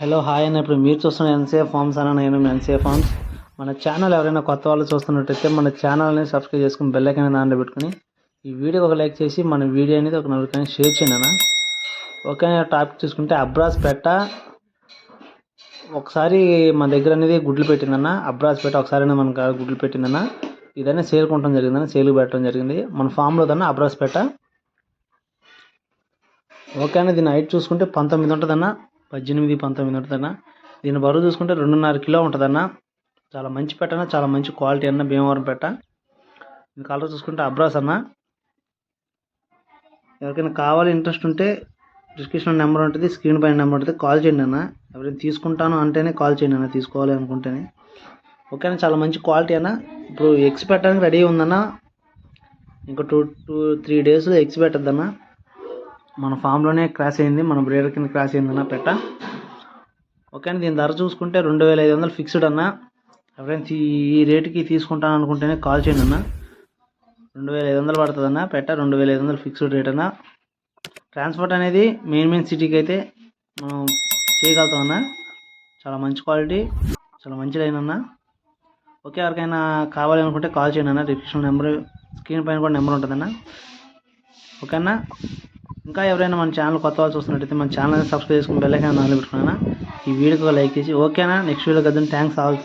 Hello hi అన్న. ఇప్పుడు మీరు చూస్తున్న ఎన్సీఏ ఫార్మ్స్ అన్న. నేను ఎన్సీఏ ఫార్మ్స్. మన ఛానల్ ఎవరైనా కొత్త వాళ్ళు చూస్తున్నట్టయితే మన ఛానల్ని సబ్స్క్రైబ్ చేసుకుని బెల్ ఐకాన్ దాంట్లో పెట్టుకుని ఈ వీడియోకి ఒక లైక్ చేసి మన వీడియో అనేది ఒక నలుగురికి షేర్ చేయండి అన్న. ఓకే, టాపిక్ చూసుకుంటే అబ్రాస్పేట ఒకసారి మన దగ్గర అనేది గుడ్లు పెట్టిందన్న. అబ్రాస్పేట ఒకసారి మనకు గుడ్లు పెట్టిందన్న. ఇదైనా సేల్ కొనడం జరిగిందన్న, సేల్ పెట్టడం జరిగింది మన ఫామ్లో దన్న అబ్రాస్పేట. ఓకే అన్న, దీని హైట్ చూసుకుంటే 19 ఉంటుందన్న, 18-19 ఉంటుందన్న. దీని బరువు చూసుకుంటే 2.5 కిలో ఉంటుందన్న. చాలా మంచి పెట్ట అన్న, చాలా మంచి క్వాలిటీ అన్న, భీమవరం పెట్ట. దీని కలర్ చూసుకుంటే అబ్రాస్ అన్న. ఎవరికైనా కావాలి ఇంట్రెస్ట్ ఉంటే డిస్క్రిప్షన్ నెంబర్ ఉంటుంది, స్క్రీన్ పైన నెంబర్ ఉంటుంది, కాల్ చేయండి అన్న. ఎవరైనా తీసుకుంటాను అంటేనే కాల్ చేయండి అన్న, తీసుకోవాలి అనుకుంటేనే. ఓకే అన్న, చాలా మంచి క్వాలిటీ అన్న. ఇప్పుడు ఎగ్స్ పెట్టడానికి రెడీ ఉందన్న. ఇంకా 2-3 డేస్లో ఎగ్స్ పెట్టద్దన్న. మన ఫామ్లోనే క్రాస్ అయింది, మన బ్రీడర్ కింద క్రాస్ అయిందన్న పెట్ట. ఓకే అండి, దీని ధర చూసుకుంటే 2500 ఫిక్స్డ్ అన్న. ఎవరైనా ఈ రేటుకి తీసుకుంటాను అనుకుంటేనే కాల్ చేయండి అన్న. 2500 పడుతుందన్న పెట్ట, 2500 ఫిక్స్డ్ రేట్ అన్న. ట్రాన్స్పోర్ట్ అనేది మెయిన్ సిటీకి అయితే మనం చేయగలుగుతాం అన్న. చాలా మంచి క్వాలిటీ, చాలా మంచి లైన్ అన్న. ఓకే, ఎవరికైనా కావాలి అనుకుంటే కాల్ చేయండి అన్న. డిస్క్రిప్షన్ నెంబర్, స్క్రీన్ పైన కూడా నెంబర్ ఉంటుందన్న. ఓకే అన్న, ఇంకా ఎవరైనా మన ఛానల్ కొత్త వాళ్ళు చూస్తున్నట్టయితే మన ఛానల్ని సబ్స్క్రైబ్ చేసుకుని బెల్ ఐకాన్ దాంట్లో పెట్టుకున్నా. ఈ వీడియోకి లైక్ చేసి ఓకేనా. నెక్స్ట్ వీడియో కదా, థ్యాంక్స్ ఆల్.